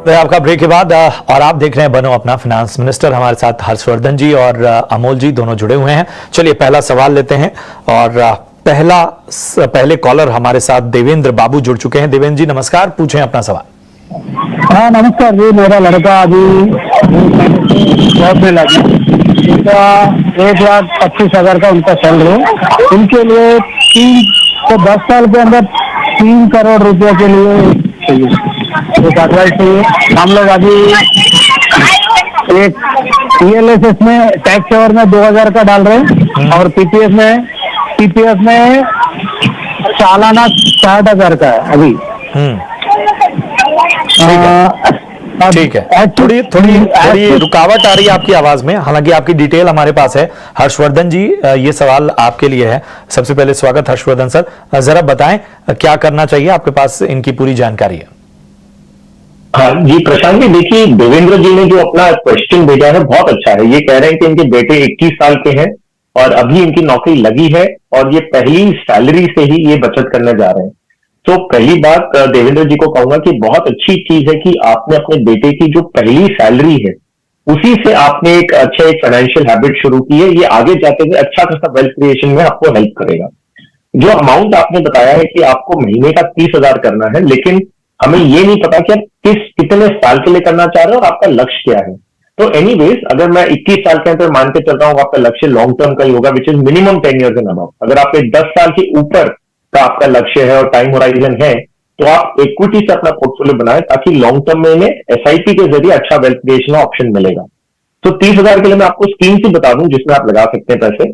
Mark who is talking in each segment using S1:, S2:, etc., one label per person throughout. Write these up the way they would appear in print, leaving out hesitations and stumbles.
S1: तो आपका ब्रेक के बाद और आप देख रहे हैं बनो अपना फाइनेंस मिनिस्टर। हमारे साथ हर्षवर्धन जी और अमोल जी दोनों जुड़े हुए हैं। चलिए पहला सवाल लेते हैं और पहले कॉलर हमारे साथ देवेंद्र बाबू जुड़ चुके हैं। देवेंद्र जी नमस्कार, पूछें अपना सवाल।
S2: हाँ नमस्कार जी, मेरा लड़का अभी जॉब में लगा, उनका 1,25,000 का उनका सैलरी है। उनके लिए 10 साल के अंदर 3 करोड़ रुपए के लिए चाहिए, एक एडवाइस चाहिए। हम लोग अभी एक PLSS में टैक्स सेवर में 2,000 का डाल रहे हैं और PPF में सालाना 60,000 का है अभी।
S1: ठीक है, थोड़ी रुकावट आ रही है आपकी आवाज में, हालांकि आपकी डिटेल हमारे पास है। हर्षवर्धन जी ये सवाल आपके लिए है। सबसे पहले स्वागत हर्षवर्धन सर, जरा बताएं क्या करना चाहिए, आपके पास इनकी पूरी जानकारी है।
S3: हाँ जी प्रशांत जी, देखिए देवेंद्र जी ने जो अपना क्वेश्चन भेजा है बहुत अच्छा है। ये कह रहे हैं कि इनके बेटे 21 साल के हैं और अभी इनकी नौकरी लगी है और ये पहली सैलरी से ही ये बचत करने जा रहे हैं। तो पहली बात देवेंद्र जी को कहूंगा कि बहुत अच्छी चीज है कि आपने अपने बेटे की जो पहली सैलरी है उसी से आपने एक फाइनेंशियल हैबिट शुरू की है। ये आगे जाते हुए अच्छा खासा वेल्थ क्रिएशन में आपको हेल्प करेगा। जो अमाउंट आपने बताया है कि आपको महीने का 30,000 करना है, लेकिन हमें ये नहीं पता कि आप कितने साल के लिए करना चाह रहे हो और आपका लक्ष्य क्या है। तो एनीवेज अगर मैं 21 साल के अंदर मान के चल रहा हूँ आपका लक्ष्य लॉन्ग टर्म का ही होगा, which is minimum 10 years and above. अगर आपके 10 साल के ऊपर का आपका लक्ष्य है और टाइम होराइजन है तो आप इक्विटी से अपना पोर्टफोलियो बनाए ताकि लॉन्ग टर्म में इन्हें SIP के जरिए अच्छा वेल्थ क्रिएशन का ऑप्शन मिलेगा। तो 30,000 के लिए मैं आपको स्कीम से बता दूं जिसमें आप लगा सकते हैं पैसे।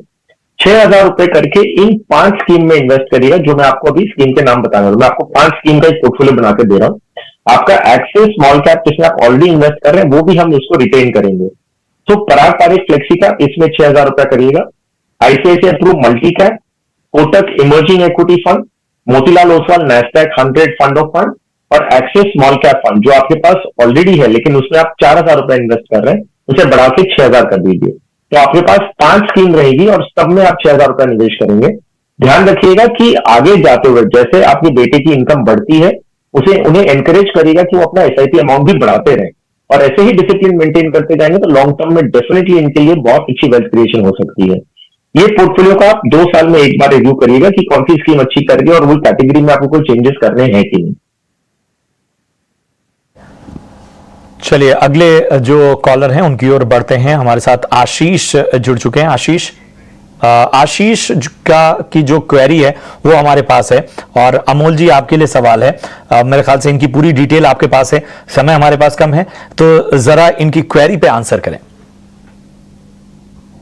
S3: 6,000 रुपए करके इन 5 स्कीम में इन्वेस्ट करिएगा, जो मैं आपको अभी स्कीम के नाम बताऊंगा। मैं आपको 5 स्कीम का एक पोर्टफोलियो बना के दे रहा हूं। आपका एक्सिस स्मॉल कैप जिसमें आप ऑलरेडी इन्वेस्ट कर रहे हैं वो भी हम इसको रिटेन करेंगे। तो पराग पारिक फ्लेक्सी का इसमें 6,000 रुपया करिएगा। ICICI Pru multi cap, Kotak emerging equity fund, Motilal Oswal Nasdaq 100 fund of fund और एक्सिस स्मॉल कैप फंड जो आपके पास ऑलरेडी है लेकिन उसमें आप 4,000 रुपए इन्वेस्ट कर रहे हैं, उसे बढ़ा के 6,000 कर दीजिए। तो आपके पास 5 स्कीम रहेगी और सब में आप 6,000 रुपए निवेश करेंगे। ध्यान रखिएगा कि आगे जाते हुए जैसे आपके बेटे की इनकम बढ़ती है उन्हें एनकरेज करिएगा कि वो अपना SIP अमाउंट भी बढ़ाते रहें और ऐसे ही डिसिप्लिन मेंटेन करते जाएंगे तो लॉन्ग टर्म में डेफिनेटली इनके लिए बहुत अच्छी वेल्थ क्रिएशन हो सकती है। ये पोर्टफोलियो का आप 2 साल में एक बार रिव्यू करिएगा कि कौन सी स्कीम अच्छी कर रही है और वो कैटेगरी में आपको कोई चेंजेस करने हैं कि नहीं।
S1: चलिए अगले जो कॉलर हैं उनकी ओर बढ़ते हैं। हमारे साथ आशीष जुड़ चुके हैं। आशीष की जो क्वेरी है वो हमारे पास है और अमोल जी आपके लिए सवाल है। मेरे ख्याल से इनकी पूरी डिटेल आपके पास है, समय हमारे पास कम है तो जरा इनकी क्वेरी पे आंसर करें।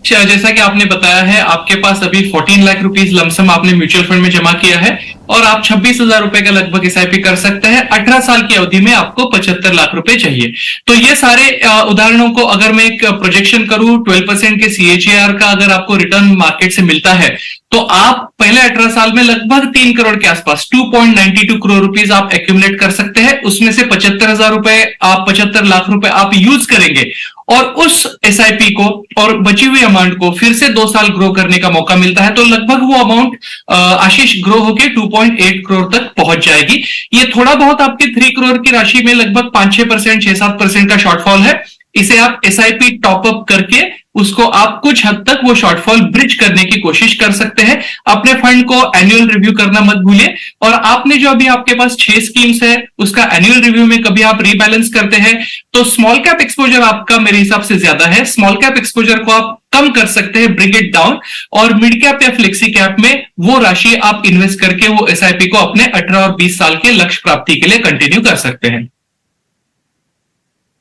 S4: जैसा कि आपने बताया है आपके पास अभी 14 लाख रुपीस लमसम आपने म्यूचुअल फंड में जमा किया है और आप 26,000 रुपए का लगभग SIP कर सकते हैं। 18 साल की अवधि में आपको 75 लाख रुपए चाहिए। तो ये सारे उदाहरणों को अगर मैं एक प्रोजेक्शन करूं 12% के CAGR का अगर आपको रिटर्न मार्केट से मिलता है तो आप पहले 18 साल में लगभग 3 करोड़ के आसपास 2.92 करोड़ रुपीस आप एक्यूमुलेट कर सकते हैं। उसमें से 75,000 रुपए आप 75 लाख रुपए आप यूज करेंगे और उस SIP को और बची हुई अमाउंट को फिर से 2 साल ग्रो करने का मौका मिलता है तो लगभग वो अमाउंट आशीष ग्रो होके 2.8 करोड़ तक पहुंच जाएगी। ये थोड़ा बहुत आपके 3 करोड़ की राशि में लगभग 5-6%, 6-7% का शॉर्टफॉल है। इसे आप SIP टॉपअप करके उसको आप कुछ हद तक वो शॉर्टफॉल ब्रिज करने की कोशिश कर सकते हैं। अपने फंड को एनुअल रिव्यू करना मत भूलिए और आपने जो अभी आपके पास 6 स्कीम्स है उसका एनुअल रिव्यू में कभी आप रीबैलेंस करते हैं तो स्मॉल कैप एक्सपोजर आपका मेरे हिसाब से ज्यादा है। स्मॉल कैप एक्सपोजर को आप कम कर सकते हैं, ब्रिंग इट डाउन, और मिड कैप या फ्लेक्सी कैप में वो राशि आप इन्वेस्ट करके वो SIP को अपने 18 और 20 साल के लक्ष्य प्राप्ति के लिए कंटिन्यू कर सकते हैं।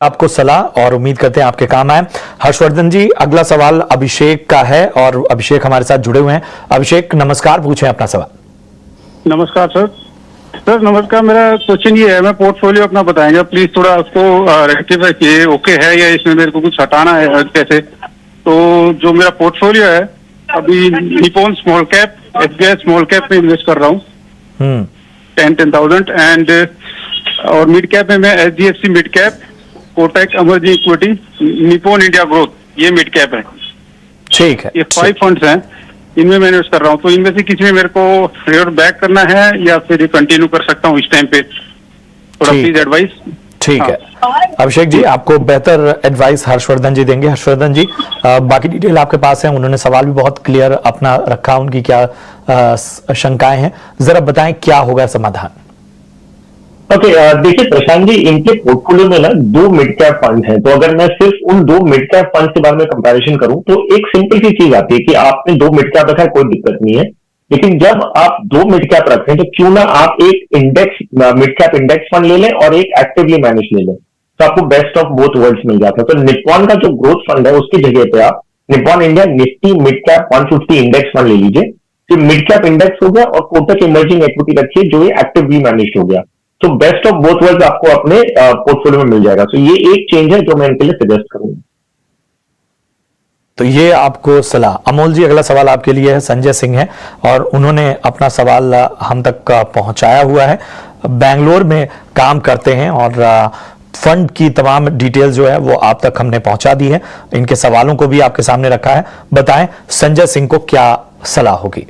S1: आपको सलाह और उम्मीद करते हैं आपके काम आए। हर्षवर्धन जी अगला सवाल अभिषेक का है और अभिषेक हमारे साथ जुड़े हुए हैं। अभिषेक नमस्कार, पूछें अपना सवाल।
S2: नमस्कार सर नमस्कार। मेरा क्वेश्चन ये है, मैं पोर्टफोलियो अपना बताएंगे प्लीज, थोड़ा उसको रेक्टिफाई किए ओके है या इसमें मेरे को कुछ हटाना है कैसे। तो जो मेरा पोर्टफोलियो है अभी Nippon small cap, SBI small cap में इन्वेस्ट कर रहा हूँ 10,000 एंड और मिड कैप में मैं HDFC mid cap, Kotak emerging equity, Nippon India growth, ये मिड कैप है।
S1: ठीक है,
S2: ये 5 फंड्स हैं, इनमें मैं इन्वेस्ट कर रहा हूँ। तो इनमें से किसी में मेरे को रिवर्ट बैक करना है या फिर कंटिन्यू कर सकता हूँ इस टाइम पे, थोड़ा प्लीज एडवाइस।
S1: ठीक है अभिषेक जी, आपको बेहतर एडवाइस हर्षवर्धन जी देंगे। हर्षवर्धन जी, बाकी डिटेल आपके पास है, उन्होंने सवाल भी बहुत क्लियर अपना रखा, उनकी क्या शंकाएं हैं, जरा बताएं क्या होगा समाधान।
S3: ओके, देखिए प्रशांत जी, इनके पोर्टफोलियो में ना 2 मिड कैप फंड हैं। तो अगर मैं सिर्फ उन 2 मिड कैप फंड के बारे में कंपैरिजन करूं तो एक सिंपल सी चीज आती है कि आपने 2 मिड कैप रखा है, कोई दिक्कत नहीं है। लेकिन जब आप 2 मिड कैप रखें तो क्यों ना आप एक index mid cap index fund ले लें और एक एक्टिवली मैनेज ले लें, तो आपको बेस्ट ऑफ बोथ वर्ल्ड्स मिल जाता है। तो निप्पॉन का जो ग्रोथ फंड है उसकी जगह पे आप Nippon India Nifty mid cap 150 index fund ले लीजिए, फिर मिड कैप इंडेक्स हो गया, और कोटक इमर्जिंग इक्विटी रखिए जो ये एक्टिवली मैनेज हो गया। तो बेस्ट ऑफ बोथ वर्ल्ड्स आपको अपने पोर्टफोलियो में मिल जाएगा। तो ये एक चेंज है जो मैं इनके लिए सजेस्ट करूंगा।
S1: तो ये आपको सलाह। अमोल जी, अगला सवाल आपके लिए है, संजय सिंह है और उन्होंने अपना सवाल हम तक पहुंचाया हुआ है। बेंगलोर में काम करते हैं और फंड की तमाम डिटेल जो है वो आप तक हमने पहुंचा दी है, इनके सवालों को भी आपके सामने रखा है। बताएं संजय सिंह को क्या सलाह होगी।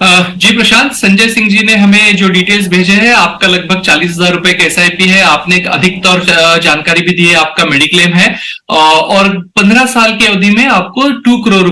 S4: जी प्रशांत, संजय सिंह जी ने हमें जो डिटेल्स भेजे हैं, आपका लगभग 40,000 रुपए का एसआईपी है, आपने एक अधिकतर जानकारी भी दी है, आपका मेडिक्लेम है और 15 साल की अवधि में आपको 2 करोड़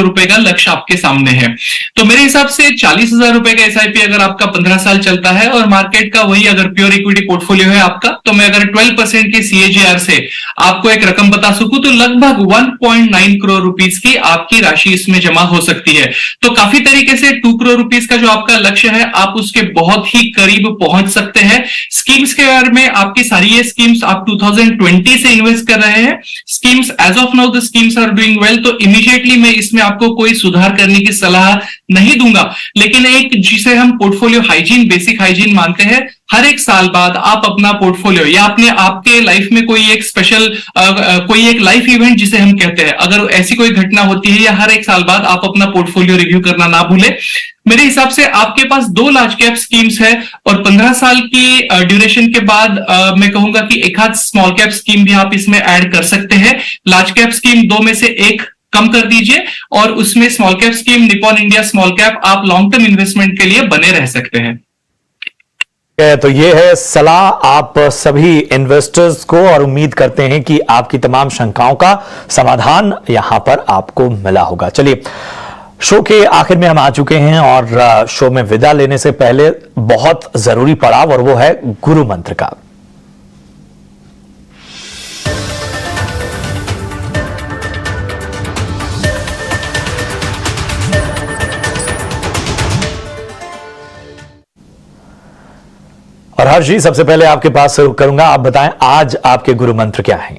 S4: रुपए का लक्ष्य आपके सामने है। तो मेरे हिसाब से 40,000 रुपए का एसआईपी अगर आपका 15 साल चलता है और मार्केट का वही अगर प्योर इक्विटी पोर्टफोलियो है आपका, तो मैं अगर 12% की CAGR से आपको एक रकम बता सकूं तो लगभग 1.9 करोड़ रुपीस की आपकी राशि इसमें जमा हो सकती है। तो काफी तरीके से 2 करोड़ रुपीस का जो आपका लक्ष्य है आप उसके बहुत ही करीब पहुंच सकते हैं। स्कीम्स के बारे में, आपकी सारी ये स्कीम्स आप 2020 से इन्वेस्ट कर रहे हैं, schemes as of now the schemes are doing well, तो इमीडिएटली मैं इसमें आपको कोई सुधार करने की सलाह नहीं दूंगा। लेकिन एक जिसे हम पोर्टफोलियो हाइजीन, बेसिक हाइजीन मानते हैं, हर एक साल बाद आप अपना पोर्टफोलियो या अपने आपके लाइफ में कोई एक स्पेशल कोई एक लाइफ इवेंट जिसे हम कहते हैं, अगर ऐसी कोई घटना होती है या हर एक साल बाद आप अपना पोर्टफोलियो रिव्यू करना ना भूलें। मेरे हिसाब से आपके पास 2 लार्ज कैप स्कीम्स है और 15 साल की ड्यूरेशन के बाद मैं कहूंगा कि एक आध स्मॉल कैप स्कीम भी आप इसमें ऐड कर सकते हैं। लार्ज कैप स्कीम 2 में से एक कम कर दीजिए और उसमें small cap scheme Nippon India small cap आप लॉन्ग टर्म इन्वेस्टमेंट के लिए बने रह सकते हैं।
S1: तो ये है सलाह आप सभी इन्वेस्टर्स को और उम्मीद करते हैं कि आपकी तमाम शंकाओं का समाधान यहां पर आपको मिला होगा। चलिए, शो के आखिर में हम आ चुके हैं और शो में विदा लेने से पहले बहुत जरूरी पड़ाव और वो है गुरु मंत्र का। और हर्ष जी, सबसे पहले आपके पास शुरू करूंगा, आप बताएं आज आपके गुरु मंत्र क्या हैं।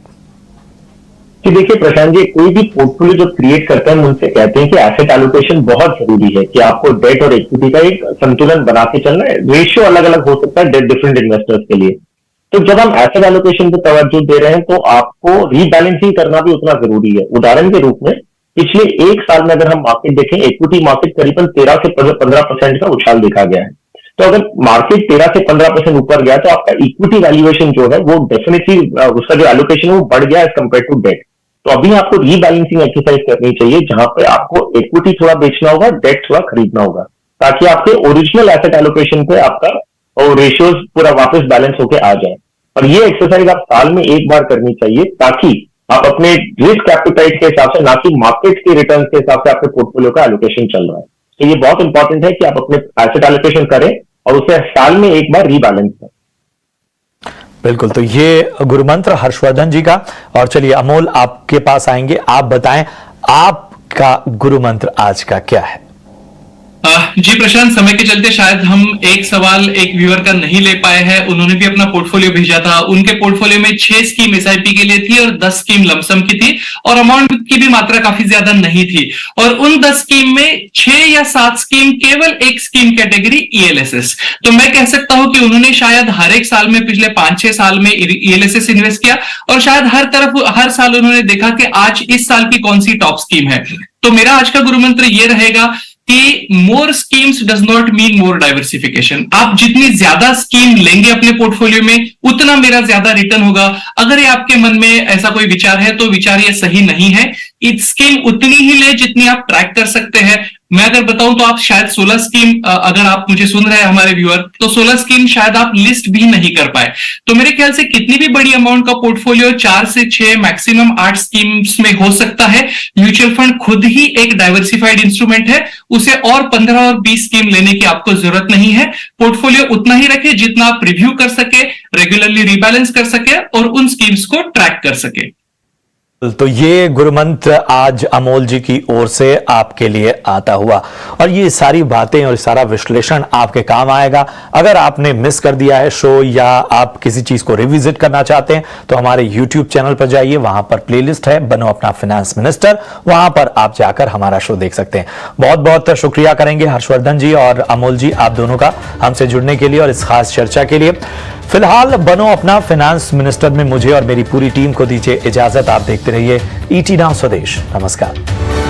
S3: कि देखिए प्रशांत जी, कोई भी पोर्टफोलियो जो क्रिएट करते हैं उनसे कहते हैं कि एसेट एलोकेशन बहुत जरूरी है, कि आपको डेट और इक्विटी का एक संतुलन बना के चलना है। रेशियो अलग अलग हो सकता है डिफरेंट इन्वेस्टर्स के लिए। तो जब हम एसेट एलोकेशन पे तवज्जो दे रहे हैं तो आपको रीबैलेंसिंग करना भी उतना जरूरी है। उदाहरण के रूप में पिछले 1 साल में अगर हम मार्केट देखें, इक्विटी मार्केट करीबन 13 से 15% का उछाल देखा गया है। तो अगर मार्केट 13 से 15% ऊपर गया तो आपका इक्विटी वैल्यूएशन जो है वो डेफिनेटली उसका जो एलोकेशन है वो बढ़ गया एज कंपेयर टू डेट। तो अभी आपको रीबैलेंसिंग एक्सरसाइज करनी चाहिए, जहां पे आपको इक्विटी थोड़ा बेचना होगा, डेट थोड़ा खरीदना होगा, ताकि आपके ओरिजिनल एसेट एलोकेशन पे आपका रेशियोज पूरा वापस बैलेंस होके आ जाए। और ये एक्सरसाइज आप साल में 1 बार करनी चाहिए, ताकि आप अपने रिस्क एपेटाइट के हिसाब से, ना कि मार्केट के रिटर्न के हिसाब से आपके पोर्टफोलियो का एलोकेशन चल रहा है। तो ये बहुत इंपॉर्टेंट है कि आप अपने एसेट एलोकेशन करें और उसे साल में 1 बार रीबैलेंस करें।
S1: बिल्कुल, तो ये गुरु मंत्र हर्षवर्धन जी का। और चलिए अमोल, आपके पास आएंगे, आप बताएं आपका गुरु मंत्र आज का क्या है।
S4: जी प्रशांत, समय के चलते शायद हम एक सवाल एक व्यूअर का नहीं ले पाए हैं। उन्होंने भी अपना पोर्टफोलियो भेजा था। उनके पोर्टफोलियो में 6 स्कीम एसआईपी के लिए थी और 10 स्कीम लमसम की थी और अमाउंट की भी मात्रा काफी ज्यादा नहीं थी। और उन 10 स्कीम में 6 या 7 स्कीम केवल एक स्कीम कैटेगरी ELSS। तो मैं कह सकता हूं कि उन्होंने शायद हर एक साल में पिछले 5-6 साल में ELSS इन्वेस्ट किया और शायद हर साल उन्होंने देखा कि आज इस साल की कौन सी टॉप स्कीम है। तो मेरा आज का गुरु मंत्र यह रहेगा कि more schemes does not mean more diversification. आप जितनी ज्यादा स्कीम लेंगे अपने पोर्टफोलियो में उतना मेरा ज्यादा रिटर्न होगा। अगर ये आपके मन में ऐसा कोई विचार है तो विचार ये सही नहीं है। स्कीम उतनी ही ले जितनी आप ट्रैक कर सकते हैं। मैं अगर बताऊं तो आप शायद 16 स्कीम, अगर आप मुझे सुन रहे हैं हमारे व्यूअर, तो 16 स्कीम शायद आप लिस्ट भी नहीं कर पाए। तो मेरे ख्याल से कितनी भी बड़ी अमाउंट का पोर्टफोलियो 4 से 6 मैक्सिमम 8 स्कीम्स में हो सकता है। म्यूचुअल फंड खुद ही एक डाइवर्सिफाइड इंस्ट्रूमेंट है, उसे और 15 और 20 स्कीम लेने की आपको जरूरत नहीं है। पोर्टफोलियो उतना ही रखे जितना आप रिव्यू कर सके, रेगुलरली रिबैलेंस कर सके और उन स्कीम्स को ट्रैक कर सके।
S1: तो ये गुरुमंत्र आज अमोल जी की ओर से आपके लिए आता हुआ, और ये सारी बातें और सारा विश्लेषण आपके काम आएगा। अगर आपने मिस कर दिया है शो या आप किसी चीज को रिविजिट करना चाहते हैं तो हमारे YouTube चैनल पर जाइए, वहां पर प्लेलिस्ट है बनो अपना फाइनेंस मिनिस्टर, वहां पर आप जाकर हमारा शो देख सकते हैं। बहुत बहुत शुक्रिया करेंगे हर्षवर्धन जी और अमोल जी, आप दोनों का हमसे जुड़ने के लिए और इस खास चर्चा के लिए। फिलहाल बनो अपना फाइनेंस मिनिस्टर में मुझे और मेरी पूरी टीम को दीजिए इजाजत। आप देखते रहिए ET नाउ स्वदेश। नमस्कार।